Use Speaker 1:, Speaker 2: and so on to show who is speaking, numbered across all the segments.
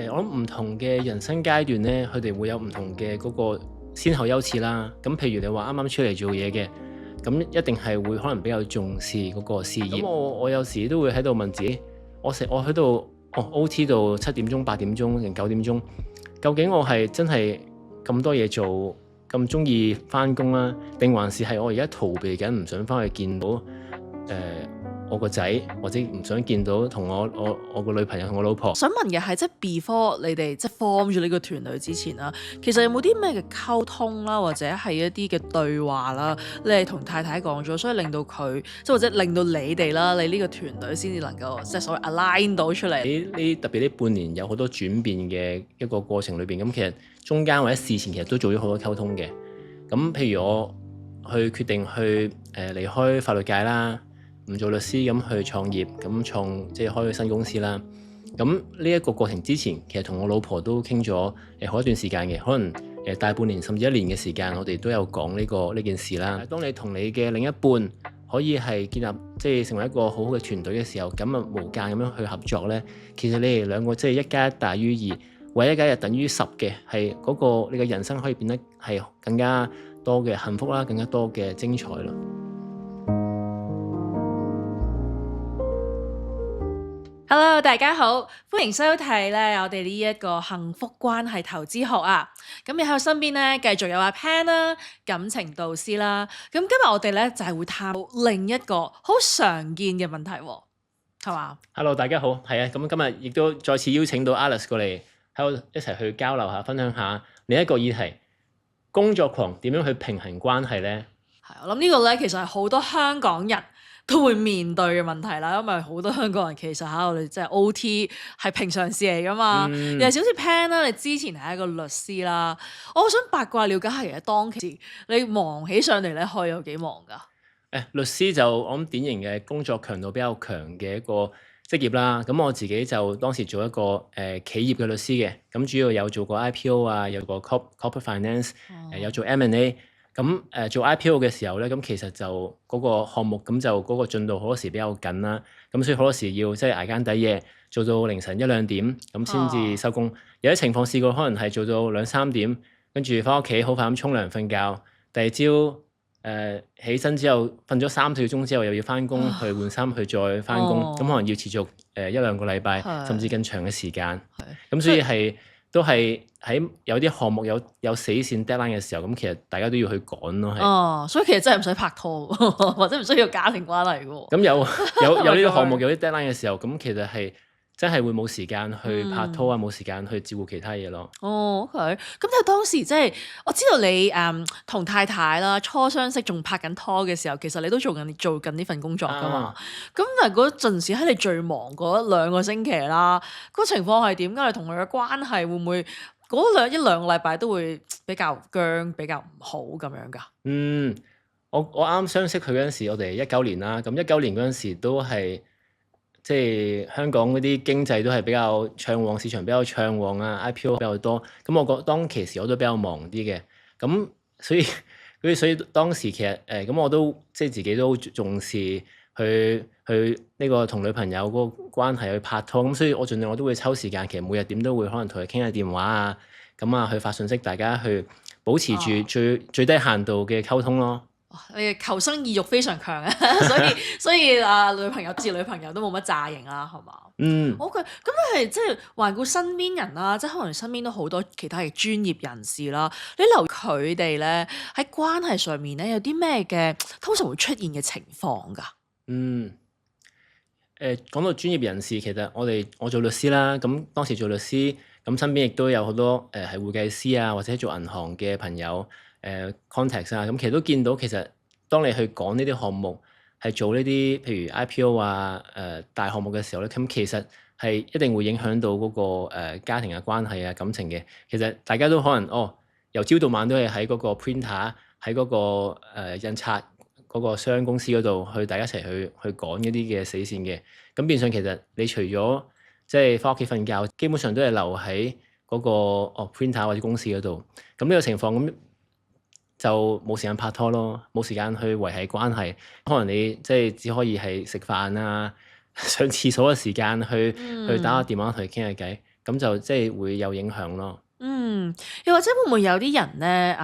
Speaker 1: 我諗唔同嘅人生階段咧，佢哋會有唔同嘅嗰個先後優次啦。咁譬如你話啱啱出嚟做嘢嘅，咁一定係會可能比較重視嗰個事業。咁我有時都會喺度問自己，我喺度OT 到7點鐘、8點鐘定9點鐘，究竟我係真係咁多嘢做，咁中意返工啦，定還是係我而家逃避緊，唔想返去見到我個仔，或者唔想見到同我個女朋友同我老婆。
Speaker 2: 想問嘅係，即係 before 你哋即係 form 咗呢個團隊之前啦，其實有冇啲咩嘅溝通啦，或者係一啲嘅對話啦，你係同太太講咗，所以令到佢即係或者令到你哋啦，你呢個團隊先至能夠即係所謂 align 到出嚟。
Speaker 1: 特別呢半年有好多轉變嘅一個過程裏邊，咁其實中間或者事前其實都做咗好多溝通嘅。咁譬如我去決定去離開法律界啦，唔做律師咁去創業，咁即係開咗新公司啦。咁呢一個過程之前，其實同我老婆都傾咗好一段時間嘅，可能大半年甚至1年嘅時間，我哋都有講呢件事啦。當你同你嘅另一半可以係建立即係成為一個好好嘅團隊嘅時候，咁啊無間咁樣去合作呢，其實你哋兩個即係1+1大於2，為1+1等於10嘅，係嗰個你嘅人生可以變得係更加多嘅幸福啦，更加多嘅精彩啦。
Speaker 2: Hello， 大家好，歡迎收睇咧我哋呢一個幸福關係投資學啊。咁你喺我身邊咧，繼續有阿 Pan 啦，感情導師啦。咁今日我哋咧就係會探討另一個好常見嘅問題喎，係嘛
Speaker 1: ？Hello， 大家好，係啊。咁今日亦都再次邀請到 Alice 過嚟喺度一齊去交流下，分享下另一個議題：工作狂點樣去平衡關係咧？
Speaker 2: 係，我諗呢個咧其實係好多香港人都會面對嘅問題啦，因為好多香港人其實我哋即係 OT 係平常事嚟噶嘛。尤其是好似 Pan 啦，你之前係一個律師啦，我好想八卦了解下，其實當其時你忙起上嚟咧，可以有幾忙噶？
Speaker 1: 律師就我諗典型嘅工作強度比較強嘅一個職業啦。咁我自己就當時做一個企業嘅律師嘅，咁主要有做過 IPO 啊，有過 corporate finance，有做 M&A。咁做 IPO 嘅時候咧，咁其實就嗰個項目咁就嗰個進度好多時比較緊啦，咁所以好多時要即係捱更抵夜，做到凌晨1-2點咁先至收工。有啲情況試過可能係做到2-3點，跟住翻屋企好快咁沖涼瞓覺，第二朝起身之後瞓咗3-4個鐘之後又要翻工去換衫去再翻工，咁可能要持續1-2個禮拜甚至更長嘅時間。咁所以都係喺有啲項目有死線 deadline 嘅時候，咁其實大家都要去趕咯。
Speaker 2: 所以其實真係唔使拍拖或者唔需要家庭關係嘅。
Speaker 1: 咁有呢個項目有啲 deadline 嘅時候，咁其實係真係會冇時間去拍拖啊，冇時間去照顧其他嘢咯。
Speaker 2: OK。咁但係當時即係我知道你同太太啦初相識仲拍緊拖嘅時候，其實你都做緊呢份工作噶嘛。咁但係嗰陣時喺你最忙嗰2個星期啦，個情況係點㗎？你同佢嘅關係會唔會嗰1-2個禮拜都會比較僵、比較唔好咁樣㗎？
Speaker 1: 我啱相識佢嗰陣時，我哋19年啦。咁19年嗰陣時都係即係香港嗰啲經濟都係比較暢旺，市場比較暢旺啊 ，IPO 比較多。咁我覺得當其時我都比較忙啲嘅。咁所以當時其實咁我都即係自己都好重視去呢個同女朋友嗰個關係去拍拖。咁所以我盡量我都會抽時間，其實每日點都會可能同佢傾下電話啊，咁啊去發信息，大家去保持住最低限度嘅溝通咯。
Speaker 2: 你嘅求生意欲非常強啊，所以女朋友都冇乜詐型啦，係嘛？OK。咁你係即係環顧身邊人啦，即係可能身邊都好多其他嘅專業人士啦，你留意佢哋咧喺關係上面咧有啲咩嘅通常會出現嘅情況㗎？
Speaker 1: 講到專業人士，其實我做律師啦，咁當時做律師，咁身邊亦都有好多係會計師啊，或者做銀行嘅朋友contact 啊，咁其實都見到其實當你去講呢啲項目，係做呢啲譬如 IPO 啊大項目嘅時候咧，咁其實係一定會影響到嗰個家庭嘅關係啊感情嘅。其實大家都可能由朝到晚都係喺嗰個 printer 喺嗰個印刷嗰個商公司嗰度去大家一齊去趕嗰啲嘅死線嘅。咁變相其實你除咗即係翻屋企瞓覺，基本上都係留喺嗰個printer 或者公司嗰度。咁呢個情況咁就冇時間拍拖咯，冇時間去維繫關係。可能你即係只可以係食飯啊、上廁所嘅時間去打個電話同佢傾下偈。咁就即係會有影響咯。
Speaker 2: 又或者會唔會有啲人咧，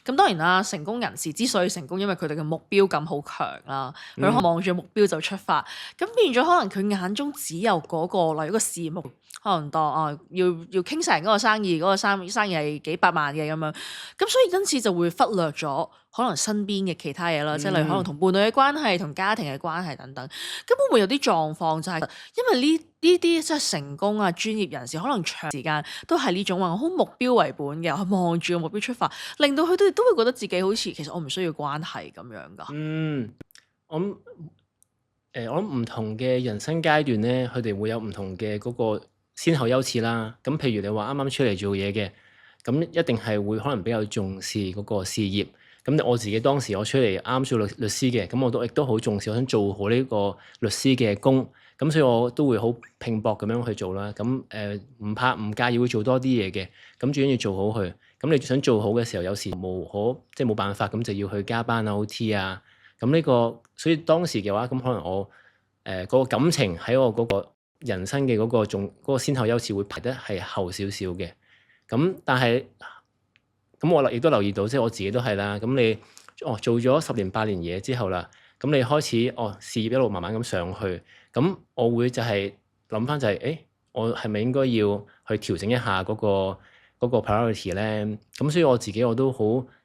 Speaker 2: 咁當然啦，成功人士之所以成功，因為佢哋嘅目標感好強啦，佢可能望住目標就出發，咁變咗可能佢眼中只有嗰個，例如一個事業目，可能當要傾成嗰個生意，嗰個生意係幾百萬嘅咁樣，咁所以因此就會忽略咗可能身邊嘅其他嘢啦，即係例如可能同伴侶嘅關係、同家庭嘅關係等等。咁會唔會有啲狀況就係因為呢啲即係成功啊專業人士，可能長時間都係呢種話好目標為本嘅，望住個目標出發，令到佢哋都會覺得自己好似其實我唔需要關係咁樣㗎。
Speaker 1: 我諗我諗唔同嘅人生階段咧，佢哋會有唔同嘅嗰個先後優次啦。咁譬如你話啱啱出嚟做嘢嘅，咁一定係會可能比較重視嗰個事業。咁我自己當時我出嚟啱做律師嘅，咁我亦都好重視，我想做好呢個律師嘅工。咁所以我都會好拼搏咁樣去做啦。咁唔怕唔介意會做多啲嘢嘅。咁最緊要做好佢。咁你想做好嘅時候，有時即係冇辦法，咁就要去加班啊、OT 啊。咁呢個，所以當時嘅話，咁可能我嗰個感情喺我嗰個人生嘅嗰個先後優次會排得係後少少嘅。咁但係咁我亦都留意到，即係我自己都係啦。咁你做咗10年8年嘢之後啦，咁你開始事業一路慢慢咁上去，咁我會就係諗翻就係，我係咪應該要去調整一下嗰個 priority 咧？咁所以我自己我都好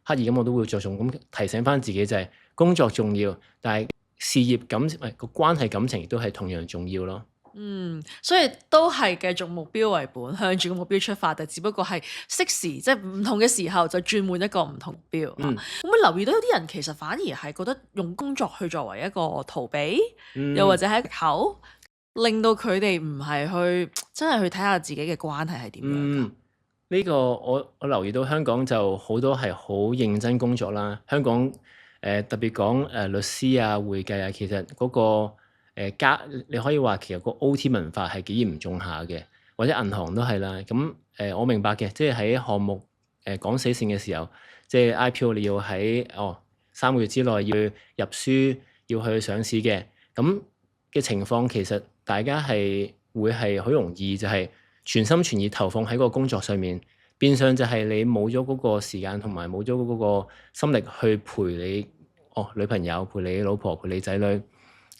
Speaker 1: 刻意咁，我都會着重咁提醒翻自己就係工作重要，但係事業個關係感情亦都係同樣重要咯。
Speaker 2: 所以都係繼續目標為本，向住個目標出發，但只不過係適時即係唔同嘅時候就轉換一個唔同目標。會唔會留意到有啲人其實反而係覺得用工作去作為一個逃避，又或者係一個藉口，令到佢哋唔係去真係去睇下自己嘅關係係點樣㗎？
Speaker 1: 呢個我留意到香港就好多係好認真工作啦。香港特別講律師啊、會計啊，其實嗰個你可以話其實個 OT 文化係幾嚴重下嘅，或者銀行都係啦。咁我明白嘅，即係喺項目講死線嘅時候，即係 IPO 你要喺3個月之內要入書，要去上市嘅。咁嘅情況其實大家係會係好容易就係全心全意投放喺個工作上面，變相就係你冇咗嗰個時間同埋冇咗嗰個心力去陪你女朋友、陪你老婆、陪你仔女。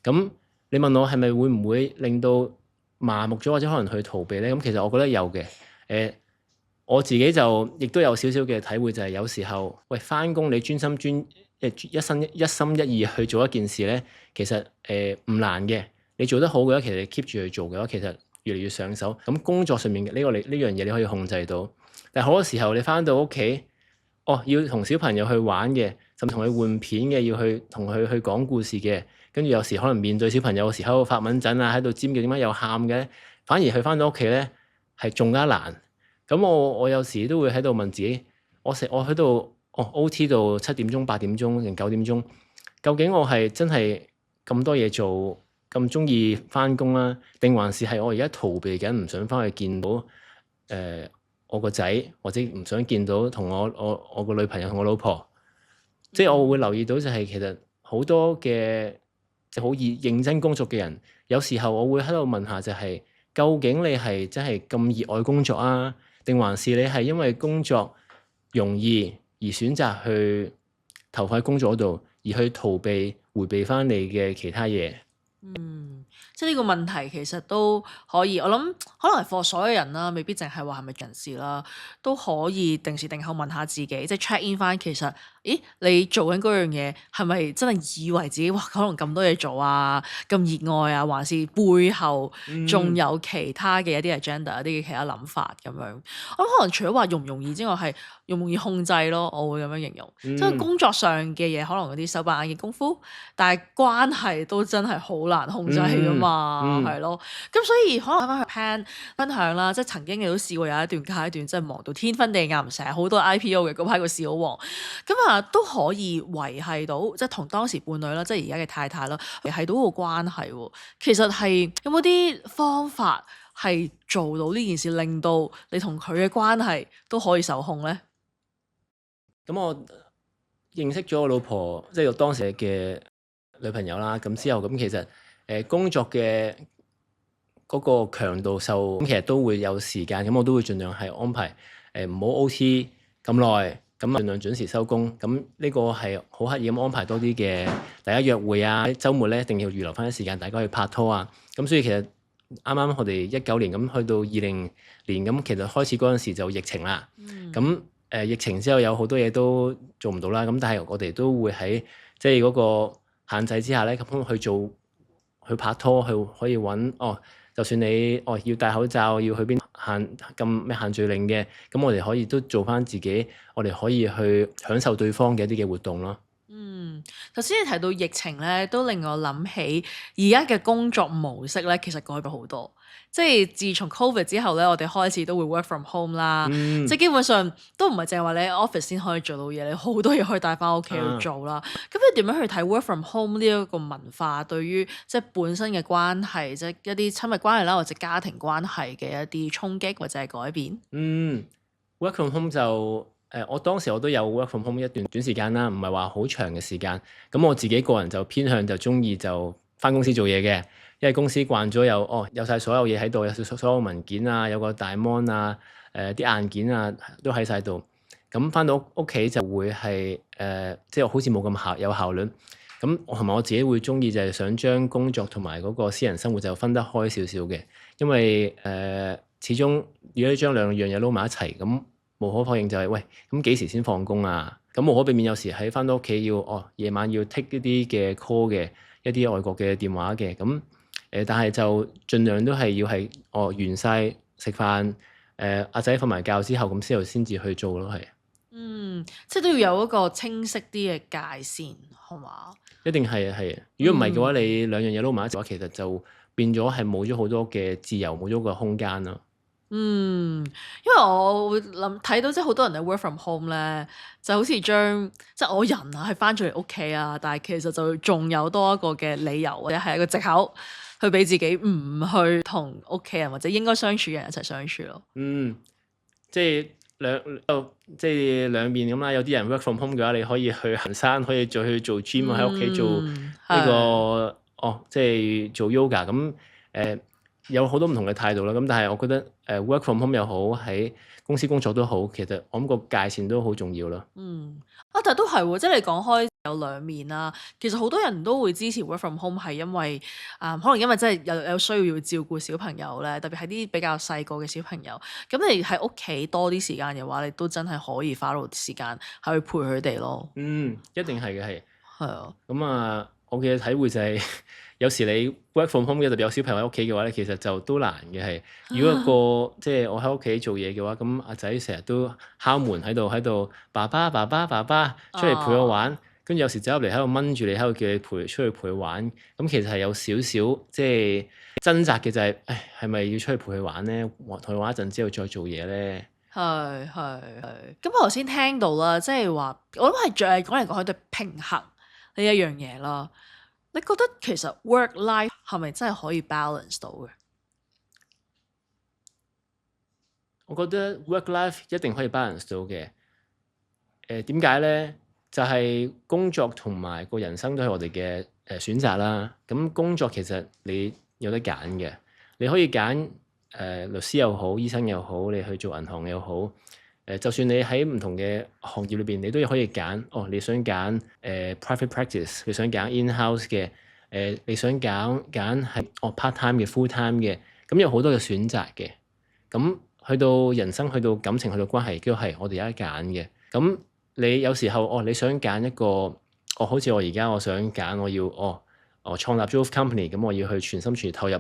Speaker 1: 咁你問我係咪會唔會令到麻木咗或者可能去逃避咧？咁其實我覺得有嘅。我自己就亦都有少少嘅體會，就係有時候返工你專心一心一意去做一件事咧，其實唔難嘅。你做得好嘅話，其實你 keep 住去做嘅話，其實越嚟越上手。咁工作上面嘅呢樣嘢你可以控制到，但係好多時候你返到屋企，要同小朋友去玩嘅，甚至同佢換片嘅，要去同佢去講故事嘅。跟住有時可能面對小朋友嘅時候喺度發蚊疹啊，喺度尖叫點解又喊嘅，反而佢返到屋企咧係仲加難。咁我有時都會喺度問自己，我喺度OT 到7點鐘、8點鐘定9點鐘，究竟我係真係咁多嘢做，咁鍾意返工啦，定還是係我而家逃避緊，唔想返去見到我個仔，或者唔想見到同我個女朋友同我老婆。即係我會留意到就係其實好多嘅即係好認真工作嘅人，有時候我會喺度問下就係，究竟你係真係咁熱愛工作啊，定還是你係因為工作容易而選擇去投放喺工作嗰度，而去逃避迴避返你嘅其他嘢？
Speaker 2: 即係呢個問題其實都可以，我諗可能係 for 所有人啦，未必淨係話係咪人士啦，都可以定時定候問下自己，即係 check in 翻其實，咦你做緊嗰樣嘢係咪真係以為自己哇可能咁多嘢做啊，咁熱愛啊，還是背後仲有其他嘅一啲 agenda、一啲其他諗法咁樣？我諗可能除咗話容唔容易之外，係容唔容易控制咯，我會咁樣形容。即係工作上嘅嘢，可能嗰啲手板眼嘅功夫，但係關係都真係好難控制㗎嘛。係咯，咁所以可能翻去 Pan 分享啦，即係曾經亦都試過有一段階段，即係忙到天昏地暗，成日好多 IPO 嘅嗰排個市好旺，咁都可以維係到，即係同當時伴侶啦，即係而家嘅太太啦，維係到個關係喎。其實係有冇啲方法係做到呢件事，令到你同佢嘅關係都可以受控咧？
Speaker 1: 咁我認識咗我老婆，即係我當時嘅女朋友啦。咁之後咁其實工作嘅嗰個強度受，咁其實都會有時間，咁我都會盡量係安排唔好 OT 咁耐，咁盡量準時收工。咁呢個係好刻意咁安排多啲嘅大家約會啊，週末咧一定要預留翻啲時間，大家去拍拖啊。咁所以其實啱啱我哋19年咁去到20年咁，其實開始嗰陣時就疫情啦。咁疫情之後有好多嘢都做唔到啦。咁但係我哋都會喺即係嗰個限制之下咧，咁去拍拖，去可以揾就算你要戴口罩，要去邊限聚令嘅，咁我哋可以都做翻自己，我哋可以去享受對方嘅一啲嘅活動咯。
Speaker 2: 頭先你提到疫情咧，都令我諗起而家嘅工作模式咧，其實改變好多。即係自從 Covid 之後咧，我哋開始都會 work from home 啦。即係基本上都唔係淨係話你喺 office 先可以做到嘢，你好多嘢可以帶翻屋企去做啦。咁你點樣去睇 work from home 呢一個文化對於即係本身嘅關係，即係一啲親密關係啦，或者家庭關係嘅一啲衝擊或者係改變
Speaker 1: ？Work from home 就我當時我都有 work from home 一段短時間啦，唔係話好長嘅時間。咁我自己個人就偏向就中意就翻公司做嘢嘅，因為公司慣咗有晒所有嘢喺度，有所有文件啊，有個大 mon 啊，啲硬件啊都喺晒度。咁翻到屋企就會係即係好似冇咁有效率。咁同埋我自己會中意就係想將工作同埋嗰個私人生活就分得開少少嘅，因為始終如果你將兩樣嘢撈埋一齊咁。無可否認就係喂，咁幾時先放工啊？咁無可避免有時喺翻到屋企要夜晚要 take 一啲嘅 call 嘅一啲外國嘅電話嘅，咁但係就盡量都係要係完晒食飯，阿仔瞓埋覺之後咁先至去做咯，係。
Speaker 2: 即係都要有一個清晰啲嘅界線，係嘛？
Speaker 1: 一定係啊，係啊。如果唔係嘅話，你兩樣嘢撈埋一齊嘅話，其實就變咗係冇咗好多嘅自由，冇咗個空間咯。
Speaker 2: 因為我會睇到即係好多人嘅 work from home 咧，就好似將即係我人係翻咗嚟屋企啊，但係其實就仲有多一個嘅理由或者係一個藉口去俾自己唔去同屋企人或者應該相處嘅人一齊相處咯。
Speaker 1: 即係兩面咁啦。有啲人 work from home 嘅話，你可以去行山，可以再去做 gym 喺屋企做呢個即係做 yoga 咁有好多唔同嘅態度啦。咁但係我覺得work from home 又好，喺公司工作都好，其實我諗個界線都好重要咯。
Speaker 2: 但係都係喎，即係你講開有兩面啦。其實好多人都會支持 work from home 係因為可能因為真係有需要照顧小朋友咧，特別係啲比較細個嘅小朋友。咁你喺屋企多啲時間嘅話，你都真係可以花到時間去陪佢哋咯。
Speaker 1: 一定係嘅，係。
Speaker 2: 係啊。
Speaker 1: 咁我嘅體會就係有時你 work from home 嘅，特別有小朋友喺屋企嘅話咧，其實就都難嘅係。如果即係我喺屋企做嘢嘅話，咁阿仔成日都敲門喺度，爸爸出嚟陪我玩，跟住有時走入嚟喺度掹住你，喺度叫你出去陪佢玩。咁其實係有少少即係掙扎嘅，就係係咪要出去陪佢玩咧？同佢玩一陣之後再做嘢咧？
Speaker 2: 係。咁我頭先聽到啦，即係話我諗係講嚟講去對平衡呢一樣嘢啦。你覺得其實 work life 係咪真係可以 balance 到嘅？
Speaker 1: 我覺得 work life 一定可以 balance 到嘅。點解咧？就係工作同埋個人生都係我哋嘅選擇啦。咁工作其實你有得揀嘅，你可以揀律師又好，醫生又好，你去做銀行又好。就算你喺唔同嘅行業裏邊，你都可以揀。你想揀private practice，你想揀 in-house 嘅，你想揀係part time 嘅 full time 嘅，咁有好多嘅選擇嘅。咁去到人生，去到感情，去到關係，都係我哋有得揀嘅。咁你有時候你想揀一個好似我而家我想揀我要我創立 Jove Company，咁我要去全心全意投入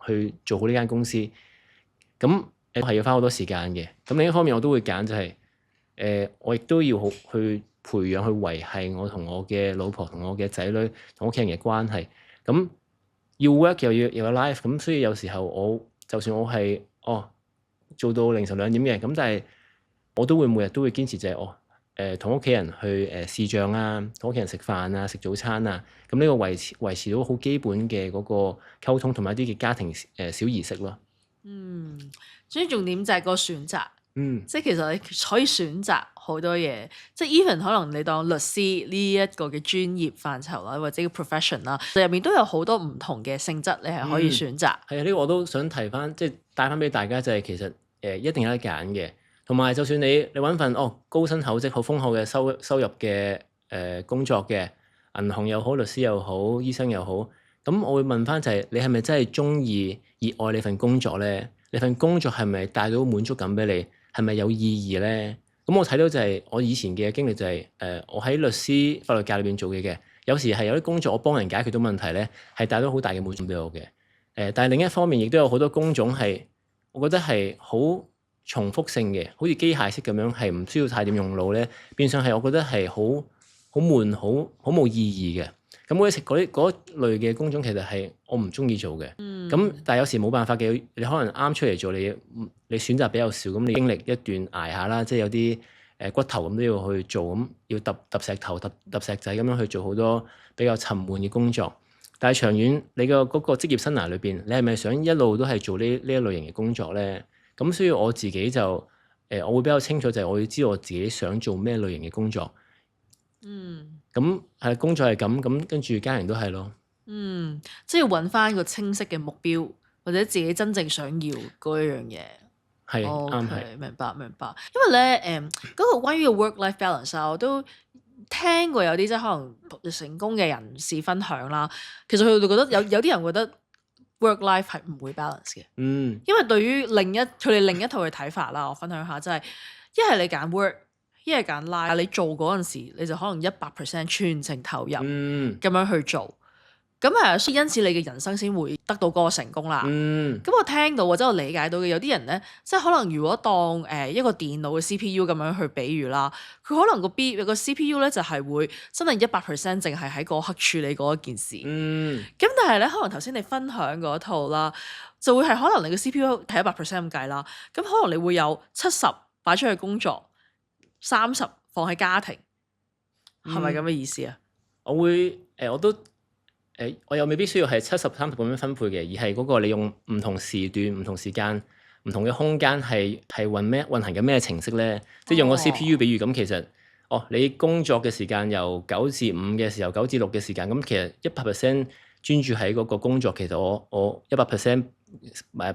Speaker 1: 去做好呢間公司，咁係要花好多時間嘅。咁另一方面我都會揀就係我亦都要去培養去維繫我同我嘅老婆同我嘅仔女同屋企人嘅關係。咁要 work 又要有 life，咁所以有時候就算我係做到凌晨2點嘅，咁但係我都會每日都會堅持就係同屋企人去視像啊，同屋企人食飯啊，食早餐啊。咁呢個維持到好基本嘅嗰個溝通同埋一啲嘅家庭小儀式咯。
Speaker 2: 所以重點就係個選擇，即係其實你可以選擇好多嘢，即係 even 可能你當律師呢一個嘅專業範疇啦，或者叫 profession 啦，入面都有好多唔同嘅性質，你係可以選擇。
Speaker 1: 係啊，呢個我都想提翻，即係帶翻俾大家就係其實一定有得揀嘅，同埋就算你揾份高薪厚職好豐厚嘅收入嘅工作嘅，銀行又好，律師又好，醫生又好，咁我會問翻就係你係咪真係中意熱愛你份工作咧？你份工作係咪帶到滿足感俾你？係咪有意義咧？咁我睇到就係我以前嘅經歷就係我喺律師法律界裏邊做嘢嘅，有時係有啲工作我幫人解決到問題咧，係帶到好大嘅滿足俾我嘅。但係另一方面亦都有好多工種係我覺得係好重複性嘅，好似機械式咁樣，係唔需要太點用腦咧，變相係我覺得係好悶、好冇意義嘅。咁嗰類嘅工種其實係我唔中意做嘅。咁但係有時冇辦法嘅，你可能啱出嚟做，你選擇比較少，咁你經歷一段捱下啦，即係有啲骨頭咁都要去做，咁要揼石頭、揼石仔咁樣去做好多比較沉悶嘅工作。但係長遠你嘅嗰個職業生涯裏邊，你係咪想一路都係做呢一類型嘅工作咧？咁所以我自己就我會比較清楚，就係我要知道我自己想做咩類型嘅工作。咁係工作係咁，跟住家人都係咯。
Speaker 2: 即係要揾翻個清晰嘅目標，或者自己真正想要嗰一樣嘢。
Speaker 1: 係啱
Speaker 2: 係，明白。因為咧嗰個關於個 work-life balance 啊，我都聽過有啲即係可能成功嘅人士分享啦。其實佢哋覺得有啲人覺得 work-life 係唔會 balance 嘅。因為對於佢哋另一套嘅睇法啦，我分享下，即係一係你揀 work，一係揀 life。你做嗰陣時，你就可能100% 全程投入咁樣去做。咁因此你嘅人生先會得到嗰個成功啦。咁我聽到或者我理解到嘅有啲人咧，即係可能如果當一個電腦嘅 CPU 咁樣去比喻啦，佢可能個 CPU 咧就係會真係100% 淨係喺嗰刻處理嗰一件事。咁但係咧，可能頭先你分享嗰套啦，就會係可能你嘅 CPU 係100% 咁計啦，咁可能你會有70擺出去工作，30放喺家庭，係咪咁嘅意思啊？
Speaker 1: 我又未必需要係70-30咁樣分配嘅，而係嗰個你用唔同時段、唔同時間、唔同嘅空間係運行緊咩程式咧？即係用個 CPU 比喻咁，其實你工作嘅時間由9至5嘅時候，9至6嘅時間，咁其實100% 專注喺嗰個工作，其實我100%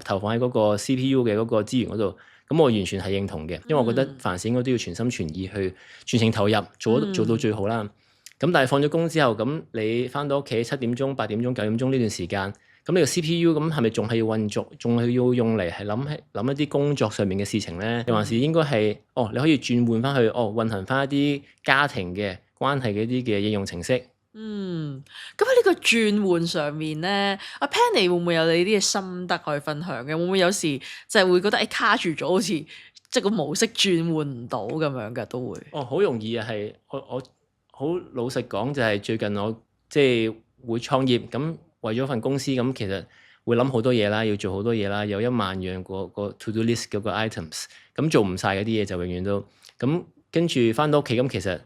Speaker 1: 投放喺嗰個 CPU 嘅嗰個資源嗰度，咁我完全係認同嘅，因為我覺得凡事應該都要全心全意去全程投入，做到最好啦。咁但係放咗工之後，咁你翻到屋企7點鐘、8點鐘、9點鐘呢段時間，咁你個 CPU 咁係咪仲係要運作，仲係要用嚟係諗一啲工作上面嘅事情咧？定還是應該係你可以轉換翻去運行翻一啲家庭嘅關係嘅一啲嘅應用程式？
Speaker 2: 咁喺呢個轉換上面咧，阿 Penny 會唔會有你啲嘅心得可以分享嘅？會唔會有時就係會覺得卡住咗，好似即係個模式轉換唔到咁樣嘅都會？
Speaker 1: 好容易啊，係我好老實講，就係最近我即係會創業，咁為咗份公司，咁其實會諗好多嘢啦，要做好多嘢啦，有1萬樣個 to do list 嗰個 items，咁做唔晒嗰啲嘢就永遠都咁，跟住翻到屋企咁，其實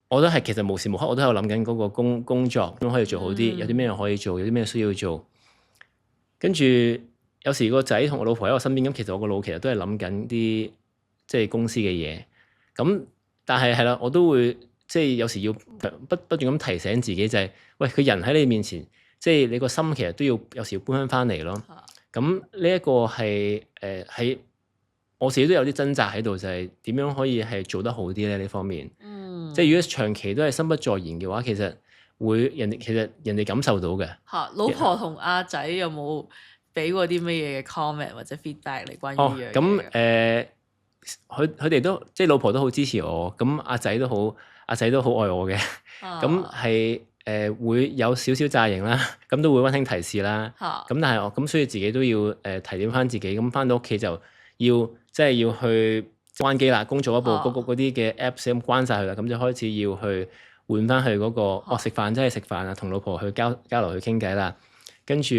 Speaker 1: 我都係其實無時無刻我都喺度諗緊嗰個工作點可以做好啲，有啲咩可以做，有啲咩需要做，跟住有時個仔同我老婆喺我身邊，咁其實我個腦其實都係諗緊啲即係公司嘅嘢，咁但係啦，我都會。即係有時要不斷咁提醒自己，就係喂，佢人喺你面前，即係你個心其實都要有時要搬翻嚟咯。咁呢一個係我自己都有啲掙扎喺度，就係點樣可以係做得好啲咧？呢方面，即係如果長期都係心不在焉嘅話，其實人哋感受到嘅。
Speaker 2: 老婆同阿仔有冇俾過啲乜嘢嘅 comment 或者 feedback 嚟關於呢樣嘢？
Speaker 1: 咁佢哋都即係老婆都好支持我，咁阿仔都好愛我嘅，咁係會有少少詐型啦，咁都會溫馨提示啦，咁但係我咁所以自己都要提點翻自己，咁翻到屋企就要去關機啦，工作一部嗰啲嘅 apps 咁關晒佢啦，咁就開始要去換翻去嗰個食飯真係食飯啊，同老婆去交流去傾偈啦，跟住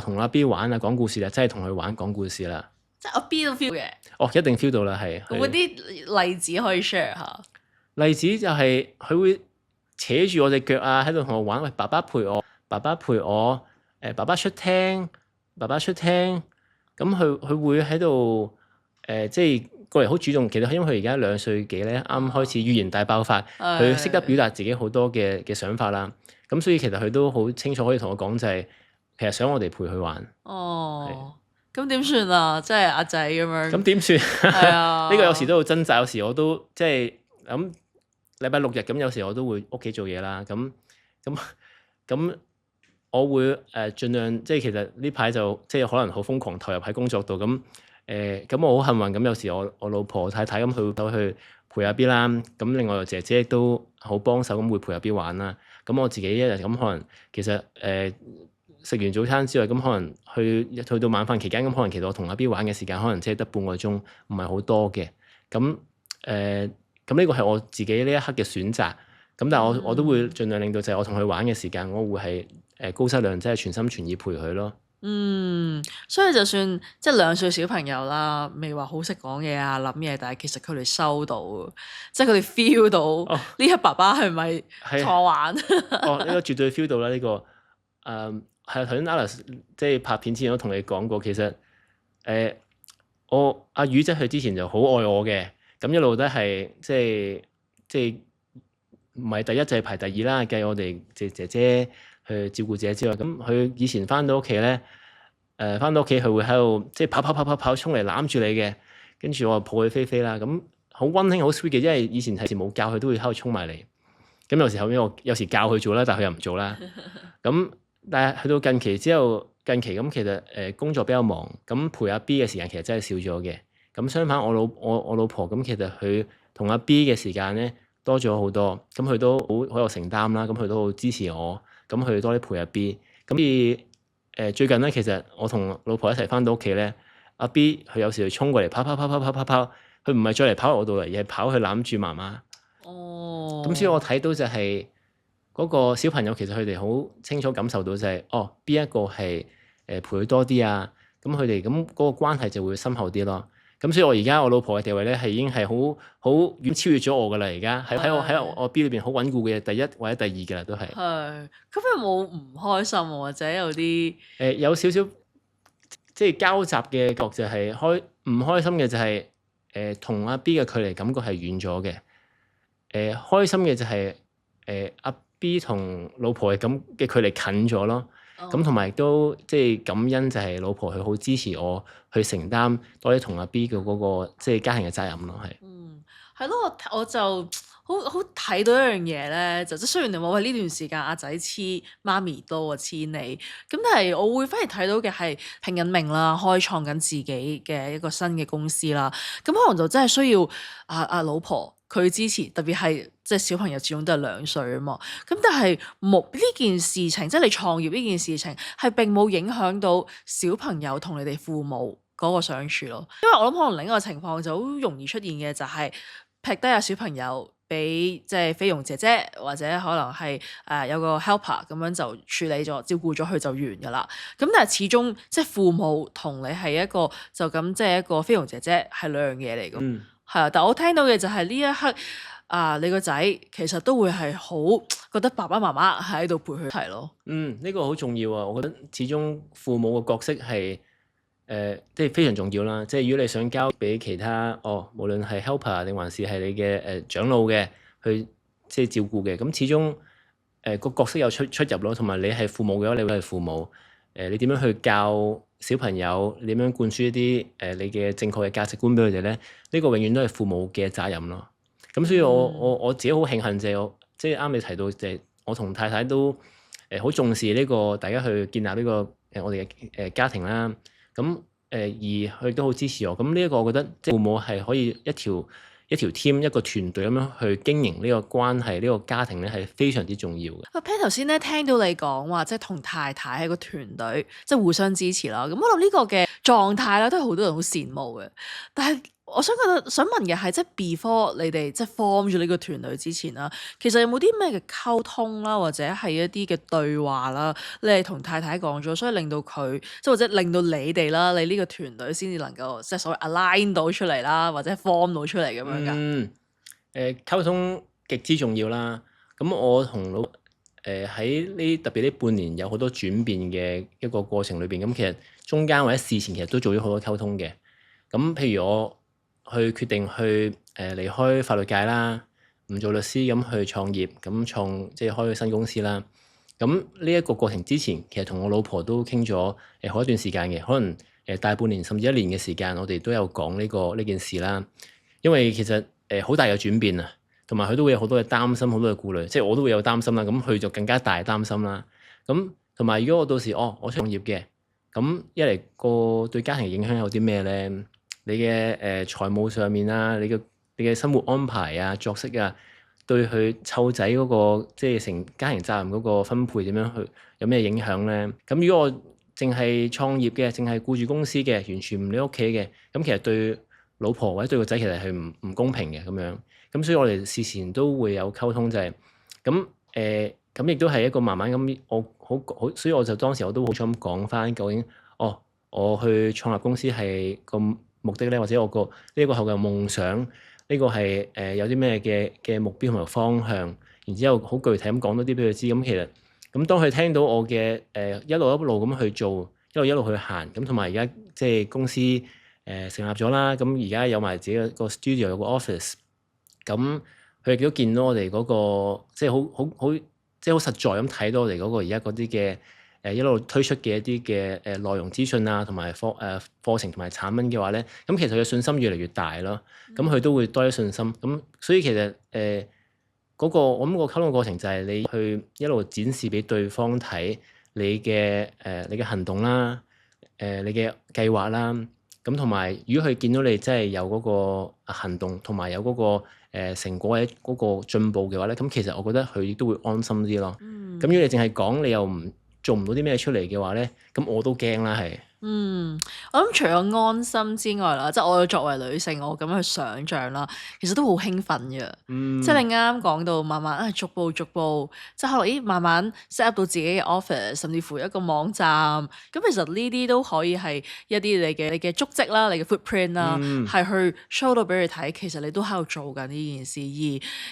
Speaker 1: 同阿 B 玩啊講故事啦，真係同佢玩講故事啦。
Speaker 2: 即係我 B 都 feel 嘅，
Speaker 1: 一定 feel 到啦，係。
Speaker 2: 有冇啲例子可以 share 下？
Speaker 1: 例子就係佢會扯住我隻腳啊，喺度同我玩。喂，爸爸陪我，爸爸出廳，咁佢會喺度即係過嚟好主動。其實因為佢而家2歲幾咧，啱開始語言大爆發，佢識得表達自己好多嘅想法啦。咁所以其實佢都好清楚可以同我講，就係其實想我哋陪佢玩。
Speaker 2: 哦，咁點算啊？即係阿仔咁樣。
Speaker 1: 咁點算？
Speaker 2: 係啊，
Speaker 1: 呢個有時都好掙扎，有時我都即係咁禮拜6日咁，有時我都會屋企做嘢啦。咁我會盡量即係其實呢排就即係可能好瘋狂投入喺工作度。咁我好幸運咁，有時我老婆太太咁佢走去陪阿 B 啦。咁另外姐姐都好幫手咁會陪阿 B 玩啦。咁我自己一日咁可能其實食完早餐之外，咁可能去到晚飯期間，咁可能其實我同阿 B 玩嘅時間可能即係得半個鐘，唔係好多嘅。咁呢個係我自己呢一刻嘅選擇。咁但係我都會盡量令到就係我同佢玩嘅時間，我會係高質量，即係全心全意陪佢咯。
Speaker 2: 所以就算即係2歲小朋友啦，未話好識講嘢啊、諗嘢，但係其實佢哋收到，即係佢哋 feel 到呢刻爸爸係咪錯玩？
Speaker 1: 呢個絕對 feel 到啦！呢個係頭先 Alice 即係拍片之前都同你講過，其實我阿宇即係佢之前就好愛我嘅，咁一路都係即係唔係第一就係排第2啦，計我哋姐姐去照顧者之外，咁佢以前翻到屋企咧，翻到屋企佢會喺度即係跑衝嚟攬住你嘅，跟住我抱佢飛啦，咁好溫馨好 sweet 嘅，因為以前係時冇教佢都會喺度衝埋嚟，咁有時後尾我有時教佢做啦，但係佢又唔做啦，咁但係去到近期咁其實工作比較忙，咁陪阿 B 嘅時間其實真係少咗嘅，咁相反我老婆咁其實佢同阿 B 嘅時間咧多咗好多，咁佢都好有承擔啦，咁佢都好支持我，咁佢多啲陪阿 B，咁最近咧其實我同老婆一齊翻到屋企咧，阿 B 佢有時佢衝過嚟跑，佢唔係再嚟跑我度嚟，而係跑去攬住媽媽。咁所以我睇到就係嗰個小朋友其實佢哋好清楚感受到就係邊一個係陪佢多啲啊，咁佢哋咁嗰個關係就會深厚啲咯。咁所以我而家我老婆嘅地位咧係已經係好遠超越咗我噶啦，而家喺我 B 裏邊好穩固嘅第1或者第2噶啦都係。
Speaker 2: 係，咁有冇唔開心或者有啲
Speaker 1: 有少少即係交集嘅覺就係唔開心嘅就係同阿 B 嘅距離感覺係遠咗嘅。開心嘅就係阿 B 同老婆嘅距離近咗咯。咁同埋都即係感恩就係老婆佢好支持我去承擔多啲同阿 B 嘅嗰個即係家庭嘅責任咯，係。
Speaker 2: 係咯，我就好睇到一樣嘢咧，就即係雖然你話喂呢段時間阿仔黐媽咪多過黐你，咁但係我會反而睇到嘅係拼緊命啦，開創緊自己嘅一個新嘅公司啦，咁可能就真係需要阿老婆佢支持，特別係即係小朋友始終都係2歲啊嘛，咁但係呢件事情，即係你創業呢件事情係並冇影響到小朋友同你哋父母嗰個相處咯，因為我諗可能另一個情況就好容易出現嘅就係劈低阿小朋友俾即係菲傭姐姐或者可能係有個 helper 咁樣就處理咗照顧咗佢就完噶啦，咁但係始終即係父母同你係一個就咁即係一個菲傭姐姐係兩樣嘢嚟嘅。係啊，但我聽到嘅就係呢一刻你個仔其實都會係好覺得爸爸媽媽喺度陪佢一齊咯。
Speaker 1: 呢個好重要啊！我覺得始終父母嘅角色係即係非常重要啦。即係如果你想交俾其他無論係 helper 定還是係你嘅長老嘅去即係照顧嘅，咁始終個角色有出入咯。同埋你係父母嘅話，你會係父母你點樣去教小朋友，你點樣灌輸一啲你嘅正確嘅價值觀俾佢哋咧？呢個永遠都係父母嘅責任咯。咁所以我自己好慶幸就係即係啱你提到就係我同太太都好重視呢個大家去建立呢個我哋嘅家庭啦。咁而佢都好支持我。咁呢一個我覺得即係父母係可以一條 team 一個團隊咁樣去經營呢個關係，呢個家庭咧係非常之重要嘅。
Speaker 2: Pat 頭先咧聽到你講話，即係同太太係個團隊，即係互相支持啦。咁我諗呢個嘅狀態咧，都係好多人好羨慕嘅。但係我想問嘅係，即係 before 你哋即係 form 咗呢個團隊之前啦，其實有冇啲咩嘅溝通啦，或者係一啲嘅對話啦，你係同太太講咗，所以令到佢即係或者令到你哋啦，你呢個團隊先至能夠即係所謂 align 到出嚟啦，或者 form 到出嚟咁樣㗎？
Speaker 1: 溝通極之重要啦。咁我同老喺特別呢半年有好多轉變嘅一個過程裏邊，咁其實中間或者事前其實都做咗好多溝通嘅。咁譬如去決定去離開法律界啦，唔做律師咁去創業，咁即係開新公司啦。咁呢一個過程之前，其實同我老婆都傾咗好一段時間嘅，可能大半年甚至1年嘅時間，我哋都有講呢件事啦。因為其實好大嘅轉變啊，同埋佢都會有好多嘅擔心，好多嘅顧慮，即係我都會有擔心啦。咁佢就更加大擔心啦。咁同埋如果我到時我創業嘅，咁一嚟個對家庭影響有啲咩咧？你嘅財務上面啊，你嘅生活安排啊、作息啊，對佢湊仔嗰個即係成家庭責任嗰個分配點樣去有咩影響咧？咁如果我淨係創業嘅，淨係顧住公司嘅，完全唔理屋企嘅，咁其實對老婆或者對個仔其實係唔公平嘅咁樣。咁所以我哋事前都會有溝通，就係咁亦都係一個慢慢咁，我好，所以我就當時我都好想咁講翻，究竟我去創立公司係個目的咧，或者我呢個後嘅夢想，呢個係有啲咩嘅目標同埋方向，然之後好具體咁講多啲俾佢知。咁其實咁當佢聽到我嘅一路咁去做，一路去行，咁同埋而家即係公司成立咗啦，咁而家有埋自己個 studio 有個 office，咁佢亦都見到我哋嗰個即係好即係好實在咁睇到我哋嗰個而家嗰啲嘅一路推出嘅一啲嘅內容資訊啊，同埋課程同埋產品嘅話咧，咁其實佢嘅信心越嚟越大咯。咁佢都會多啲信心。咁所以其實嗰個我諗個溝通嘅過程就係你去一路展示俾對方睇你嘅行動啦，你嘅計劃啦。咁同埋如果佢見到你真係有嗰個行動，同埋有嗰個成果或者嗰個進步嘅話咧，咁其實我覺得佢亦都會安心啲咯。咁如果你淨係講，你又做唔到啲咩出嚟嘅話咧，咁我都驚啦，係。
Speaker 2: 我諗除咗安心之外啦，即係我作為女性，我咁樣去想像啦，其實都好興奮嘅。即係你啱啱講到慢慢逐步，即係可能慢慢 set up 到自己嘅 office，甚至乎一個網站。咁其實呢啲都可以係一啲你嘅足跡啦，你嘅 footprint 啦，係去 show 到俾佢睇，其實你都喺度做緊呢件事。而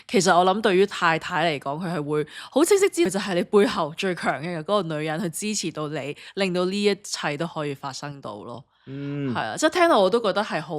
Speaker 2: 其實我諗對於太太嚟講，佢係會好清晰知道就係你背後最強嘅嗰個女人去支持到你，令到呢一切都可以發生到咯。係啊，即係聽到我都覺得係好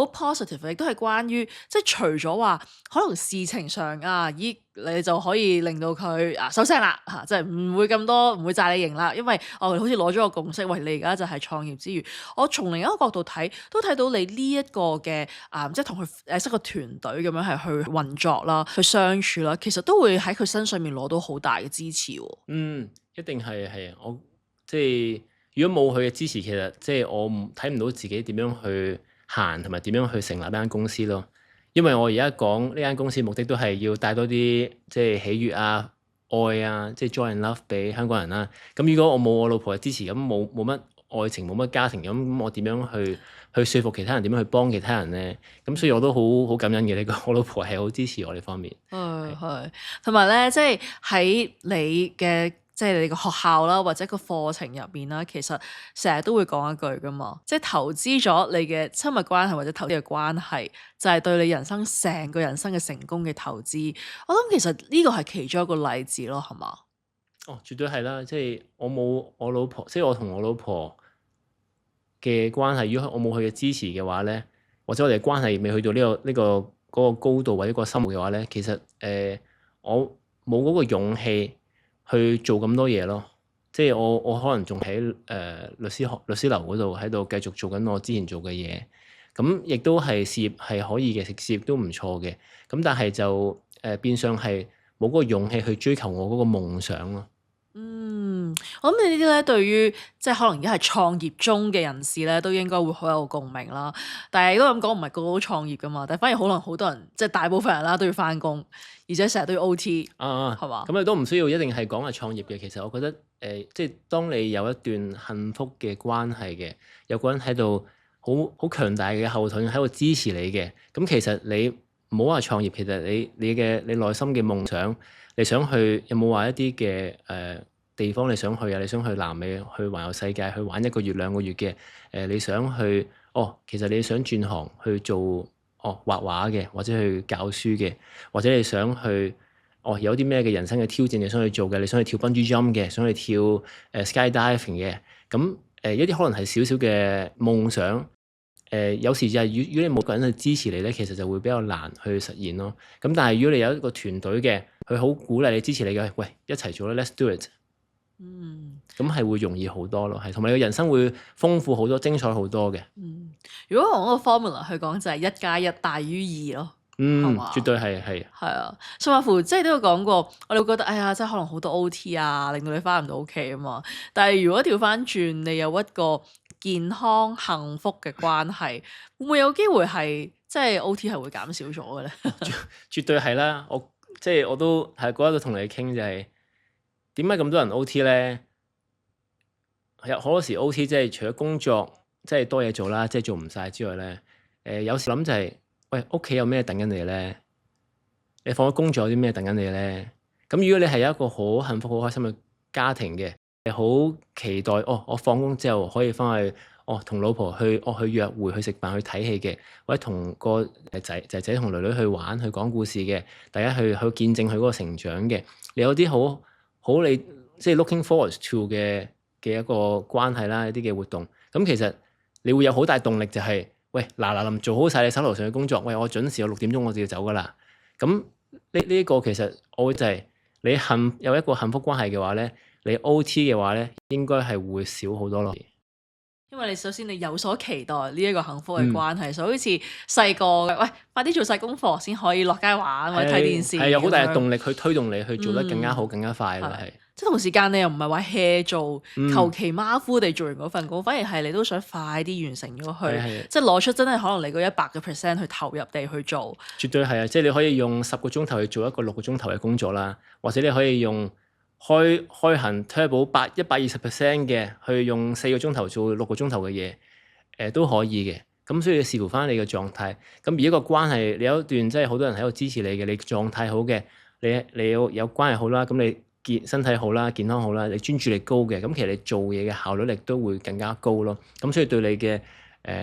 Speaker 2: positive，亦都係關於即係除咗話可能事情上你就可以令到佢收聲啦嚇，即係唔會咁多，唔會炸你型啦，因為好似攞咗個共識，喂，你而家就係創業之餘，我從另一個角度睇，都睇到你呢一個嘅即係同佢識個團隊咁樣係去運作啦，去相處啦，其實都會喺佢身上面攞到好大嘅支持喎。
Speaker 1: 一定係啊，我即係。如果冇佢嘅支持，其實即係我睇唔到自己點樣去行，同埋點樣去成立呢間公司咯。因為我而家講呢間公司目的都係要帶多啲即係喜悅啊、愛啊，即係 joy and love 俾香港人啦。咁如果我冇我老婆嘅支持，咁冇乜愛情，冇乜家庭，咁我點樣去說服其他人？點樣去幫其他人咧？咁所以我都好感恩嘅呢個，我老婆係好支持我呢方面。
Speaker 2: 係，同埋咧，即係喺你嘅。即係你個學校啦，或者個課程入面啦，其實成日都會講一句噶嘛，即係投資咗你嘅親密關係或者投資嘅關係，就係對你成個人生嘅成功嘅投資。我諗其實呢個係其中一個例子咯，係嘛？
Speaker 1: 絕對係啦，即係我冇我老婆，即係我同我老婆嘅關係，如果我冇佢嘅支持嘅話咧，或者我哋嘅關係未去到呢個嗰個高度或者個深度嘅話咧，其實我冇嗰個勇氣去做咁多嘢咯，即係我可能仲喺律師樓嗰度喺度繼續做緊我之前做嘅嘢，咁亦都係事業係可以嘅，事業都唔錯嘅，咁但係就變相係冇嗰個勇氣去追求我嗰個夢想咯。
Speaker 2: 我諗你呢啲咧，對於即係可能而家係創業中嘅人士咧，都應該會好有共鳴啦。但係如果咁講，唔係個個都創業噶嘛，但係反而可能好多人，即係大部分人啦，都要翻工，而且成日都要 OT，係嘛？
Speaker 1: 咁你都唔需要一定係講係創業嘅。其實我覺得即係當你有一段幸福嘅關係嘅，有個人喺度好強大嘅後盾喺度支持你嘅，咁其實你唔好話創業，其實你內心嘅夢想，你想去有冇話一啲嘅地方你想去啊？你想去南美去環遊世界去玩1個月2個月嘅你想去其實你想轉行去做畫畫嘅，或者去教書嘅，或者你想去有啲咩嘅人生嘅挑戰你想去做嘅，你想去跳 bungee jump 嘅，想去跳skydiving 嘅，咁一啲可能係少少嘅夢想，有時就係如果你冇個人去支持你咧，其實就會比較難去實現咯。咁但係如果你有一個團隊嘅，佢好鼓勵你支持你嘅，喂一齊做啦 ，let's do it。咁係會容易好多咯，係同埋你嘅人生會豐富好多、精彩好多嘅。
Speaker 2: 如果用一個 formula 去講，就係1+1大於2咯。
Speaker 1: 絕對係。
Speaker 2: 係啊，甚至乎即係都有講過，我哋會覺得哎呀，即係可能好多 OT 啊，令到你翻唔到屋企啊嘛。但係如果調翻轉，你有一個健康幸福嘅關係，會唔會有機會係即係 OT 係會減少咗嘅咧？
Speaker 1: 絕對係啦，我都係嗰日都同你傾就係點解咁多人 OT 咧？有好多時 OT 即係除咗工作即係多嘢做啦，即係做唔晒之外咧，有時諗就係喂屋企有咩等緊你咧？你放咗工作有啲咩等緊你咧？咁如果你係有一個好幸福、好開心嘅家庭嘅，你好期待我放工之後可以翻去同老婆去約會、去食飯、去睇戲嘅，或者同個仔同女女去玩、去講故事嘅，大家去見證佢嗰個成長嘅，你有啲好你即係 looking forward to 嘅一個關係啦，一啲嘅活動，咁其實你會有好大動力就係喂嗱臨做好晒你手頭上嘅工作，喂我準時6點鐘我就要走噶啦。咁呢個其實我會就係你有一個幸福關係嘅話咧，你 OT 嘅話咧，應該係會少好多咯。
Speaker 2: 因為你首先你有所期待呢一個幸福嘅關係，所以好似細個喂快啲做晒功課先可以落街玩或者睇電視，
Speaker 1: 係有好大嘅動力去推動你去做得更加好、更加快啦，係。
Speaker 2: 即係同時間你又唔係話 hea 做，求其馬虎地做完嗰份工，反而係你都想快啲完成咗佢，即係攞出真係可能你個100% 去投入地去做。
Speaker 1: 絕對係啊！即係你可以用10個鐘頭去做一個6個鐘頭嘅工作啦，或者你可以用開行 turbo 120% 嘅去用4個鐘頭做6個鐘頭嘅嘢，都可以嘅。咁所以視乎翻你嘅狀態。咁而一個關係，你有一段即係好多人喺度支持你嘅，你狀態好嘅，你有關係好啦，咁你身體好啦，健康好啦，你專注力高嘅，咁其實你做嘢嘅效率力都會更加高咯。咁所以對你嘅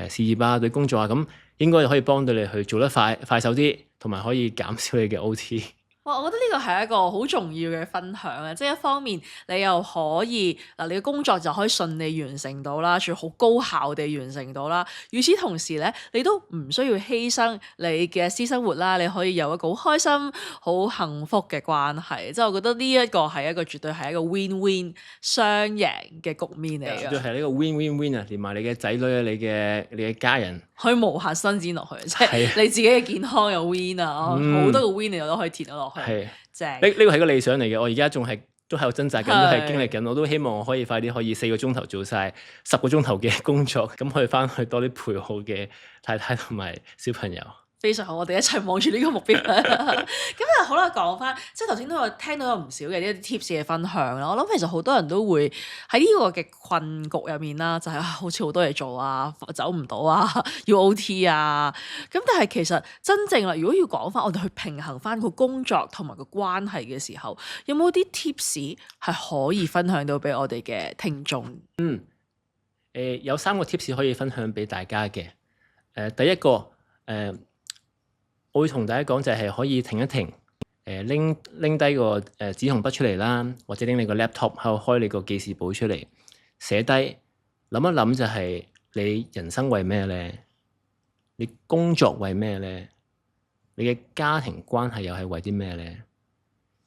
Speaker 1: 事業啊，對工作啊，咁應該可以幫到你去做得快手啲，同埋可以減少你嘅 OT。
Speaker 2: 哇！我覺得呢個係一個好重要嘅分享啊！即係一方面你又可以嗱，你嘅工作就可以順利完成到啦，仲要好高效地完成到啦。與此同時咧，你都唔需要犧牲你嘅私生活啦，你可以有一個好開心、好幸福嘅關係。即係我覺得呢一個係一個絕對係一個 win-win 雙贏嘅局面嚟嘅。
Speaker 1: 絕對係呢個 win-win-win 啊！連埋你嘅仔女啊，你嘅家人
Speaker 2: 可以無限伸展落去，即係你自己嘅健康有 win 啊，好多個 win 你都可以填到落去。係正，呢
Speaker 1: 個係個理想嚟嘅。我而家都喺度掙扎緊，都係經歷緊。我都希望我可以快啲可以4個鐘頭做晒10個鐘頭嘅工作，咁可以翻去多啲陪好嘅太太同埋小朋友。
Speaker 2: 非常好，我哋一齊望住呢個目標。咁啊，好啦，講翻，即係頭先都有聽到有唔少嘅呢啲 tips 嘅分享啦。我諗其實好多人都會喺呢個嘅困局入面啦，就係好似好多嘢做啊，走唔到啊，要 OT 啊。咁但係其實真正啦，如果要講翻我哋去平衡翻個工作同埋個關係嘅時候，有冇啲 tips 係可以分享到俾我哋嘅聽眾？
Speaker 1: 有3個 tips 可以分享俾大家嘅。第一個我會同大家講就係可以停一停，拎低個紙同筆出嚟啦，或者拎你個 laptop 喺度開你個記事簿出嚟，寫低諗一諗就係你人生為咩咧？你工作為咩咧？你嘅家庭關係又係為啲咩咧？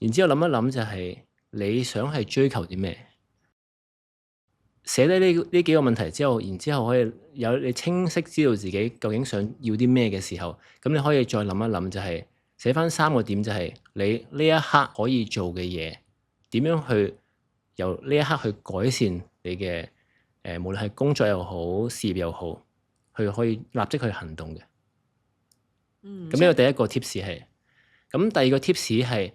Speaker 1: 然之後諗一諗就係你想係追求啲咩？寫低呢幾個問題之後，然之後可以有你清晰知道自己究竟想要啲咩嘅時候，咁你可以再諗一諗，就係寫翻3個點，就係你呢一刻可以做嘅嘢，點樣去由呢一刻去改善你嘅無論係工作又好，事業又好，去可以立即去行動嘅。咁呢個第一個 tips 係，咁第二個 tips 係，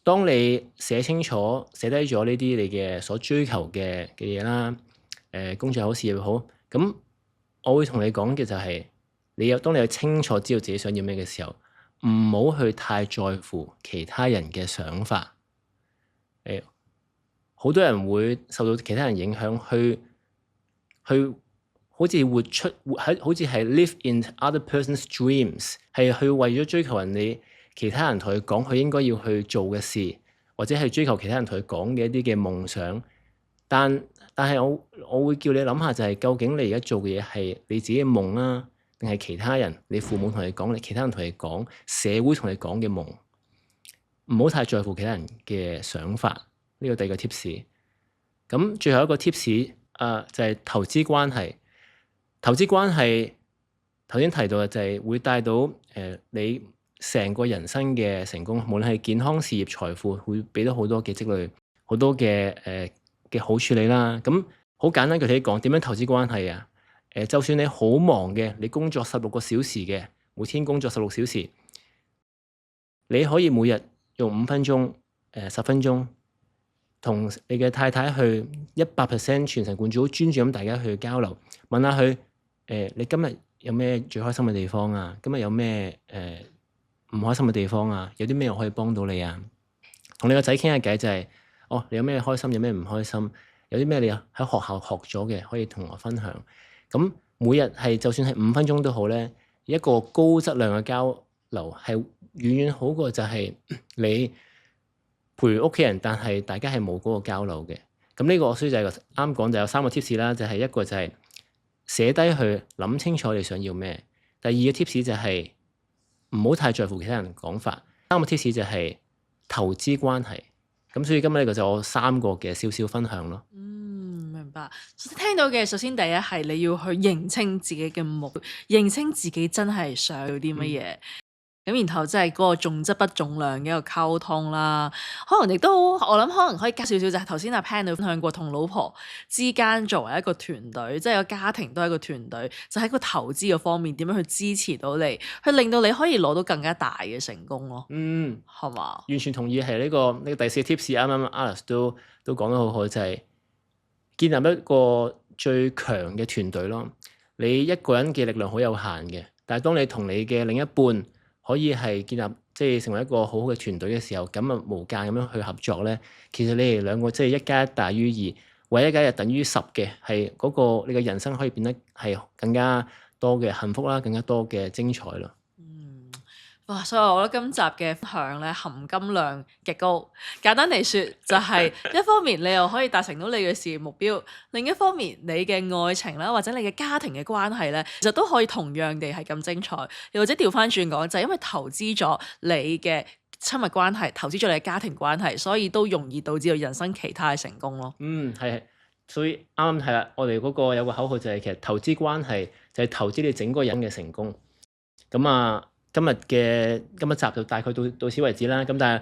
Speaker 1: 當你寫清楚、寫低咗呢啲你嘅所追求嘅嘢啦，工作又好，事業又好，咁我會同你講嘅就係，當你有清楚知道自己想要咩嘅時候，唔好去太在乎其他人嘅想法。好多人會受到其他人影響，去好似好似係 live in other person's dreams， 係去為咗追求其他人同佢講佢應該要去做嘅事，或者係追求其他人同佢講嘅一啲嘅夢想，但係我會叫你諗下，就係究竟你而家做嘅嘢係你自己嘅夢啊，定係其他人？你父母同你講，你其他人同你講，社會同你講嘅夢，唔好太在乎其他人嘅想法。呢個第二個 tips。咁最後一個 tips 就係投資關係。投資關係頭先提到嘅就係會帶到你成個人生嘅成功，無論係健康、事業、財富，會俾到好多嘅積累，好多嘅好處理啦。咁好簡單具體講，點樣投資關係啊？就算你好忙嘅，你工作16個小時嘅，每天工作16小時，你可以每日用5分鐘、10分鐘，同你嘅太太去100% 全神貫注、好專注咁大家去交流，問下佢你今日有咩最開心嘅地方啊？今日有咩唔開心嘅地方啊？有啲咩我可以幫到你啊？同你個仔傾下偈就係你有咩開心，有咩唔開心，有啲咩你喺學校學咗嘅可以同我分享。咁每日係就算係5分鐘都好咧，一個高質量嘅交流係遠遠好過就係你陪屋企人，但係大家係冇嗰個交流嘅。咁呢個所以就係啱講就有3個 tips 啦，就係一個就係寫低去諗清楚你想要咩。第二個 tips 就係唔好太在乎其他人講法。3個 tips 就係投資關係。咁所以今日呢個就我3個嘅少少分享咯。
Speaker 2: 明白。聽到嘅首先第一係你要去認清自己嘅目標，認清自己真係想要啲乜嘢。咁然後即係嗰個重質不重量嘅一個溝通啦，可能亦都我諗可能可以加少少就係頭先阿 Pan 都分享過，同老婆之間作為一個團隊，即係個家庭都係一個團隊，就喺個投資嘅方面點樣去支持到你，去令到你可以攞到更加大嘅成功咯。係嘛？
Speaker 1: 完全同意係呢個第4 tips，啱啱 Alice 都講得好好，就係建立一個最強嘅團隊咯。你一個人嘅力量好有限嘅，但係當你同你嘅另一半可以係建立即係成為一個好好嘅團隊嘅時候，咁無間咁樣去合作咧，其實你哋兩個即係1加1大於2，或者1加1等於10嘅，係嗰個你嘅人生可以變得係更加多嘅幸福啦，更加多嘅精彩咯。
Speaker 2: 哇！所以我覺得今集嘅分享咧含金量極高。簡單嚟說，就係一方面你又可以達成到你嘅事業目標，另一方面你嘅愛情啦，或者你嘅家庭嘅關係咧，其實都可以同樣地係咁精彩。又或者調翻轉講，就係因為投資咗你嘅親密關係，投資咗你嘅家庭關係，所以都容易導致到人生其他嘅成功咯。
Speaker 1: 係，所以啱係啦。我哋嗰個有個口號就係其實投資關係就係投資你整個人嘅成功。咁今日集就大概到此為止啦。咁但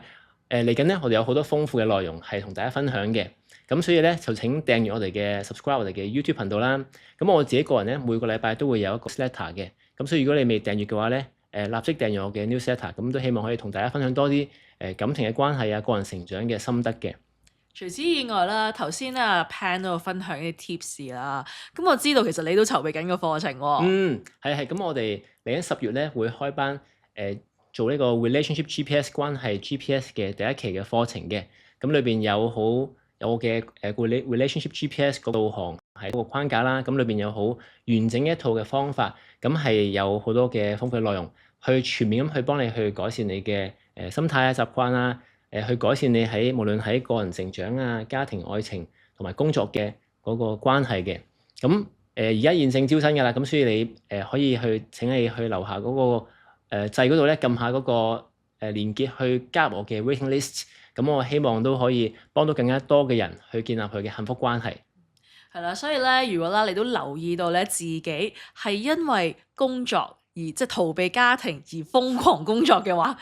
Speaker 1: 係嚟緊咧，我哋有好多豐富嘅內容係同大家分享嘅。咁所以咧就請訂閱我哋嘅 subscribe 我哋嘅 YouTube 頻道啦。咁我自己個人咧每個禮拜都會有一個 newsletter 嘅。咁所以如果你未訂閱嘅話咧，立即訂閱我嘅 newsletter。咁都希望可以同大家分享多啲感情嘅關係啊、個人成長嘅心得嘅。
Speaker 2: 除此以外啦，頭先咧 Pan 都有分享啲 tips 啦。咁我知道其實你都籌備緊個課程喎。
Speaker 1: 係。咁我哋嚟緊10月咧會開班做呢個 relationship GPS 關係 GPS 嘅第1期嘅課程嘅。咁裏邊有我嘅relationship GPS 個導航係個框架啦。咁裏邊有好完整一套嘅方法，咁係有好多嘅豐富嘅內容，去全面咁去幫你去改善你嘅心態啊、習慣啦。去改善你無論喺個人成長啊、家庭、愛情同埋工作嘅嗰個關係嘅。咁而家現正招生㗎啦，咁所以你可以請你去樓下嗰個掣嗰度咧，撳下嗰個連結去加入我嘅 waiting list。咁我希望都可以幫到更加多嘅人去建立佢嘅幸福關係。
Speaker 2: 係啦，所以咧，如果啦你都留意到咧，自己係因為工作而即係逃避家庭而瘋狂工作嘅話，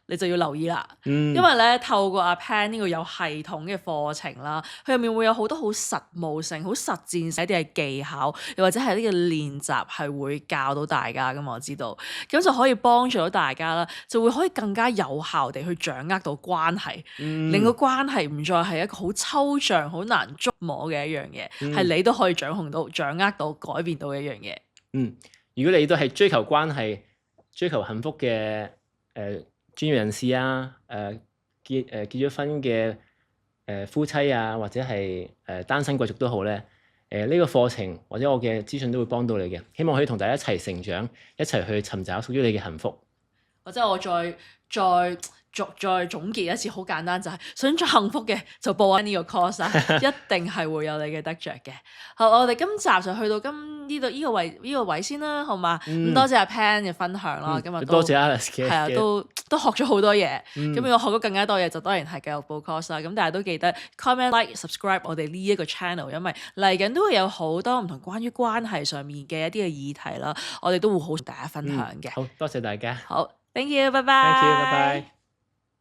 Speaker 2: 你就要留意啦。因為咧透過阿 Pan 呢個有系統嘅課程啦，佢入面會有好多好實務性、好實戰性啲嘅技巧，又或者係呢個練習係會教到大家噶嘛。我知道，咁就可以幫助到大家啦，就會可以更加有效地去掌握到關係，令個關係唔再係一個好抽象、好難捉摸嘅一樣嘢，係你都可以掌握到、改變到嘅一樣嘢。
Speaker 1: 如果你都係追求關係、追求幸福嘅專業人士啊，結咗婚嘅夫妻啊，或者係單身貴族都好咧，呢個課程或者我嘅資訊都會幫到你嘅。希望可以同大家一齊成長，一齊去尋找屬於你嘅幸福。
Speaker 2: 或者我再再總結一次，好簡單就係、想做幸福嘅就報呢個 course 啊，一定係會有你嘅得着嘅。好，我哋今集就去到呢個位先啦，好嘛？咁多謝阿 Pan 嘅分享啦，今日都
Speaker 1: 多謝 Alice 嘅，
Speaker 2: 係啊，都學咗好多嘢。咁如果學到更加多嘢，就當然係繼續報 course 啦。咁大家都記得 comment、like、subscribe 我哋呢一個 channel，因為嚟緊都會有好多唔同關於關係上面嘅一啲嘅議題啦，我哋都會好同大家分享嘅。
Speaker 1: 好多謝大家
Speaker 2: 好，thank you，拜拜。
Speaker 1: ，thank you，拜拜。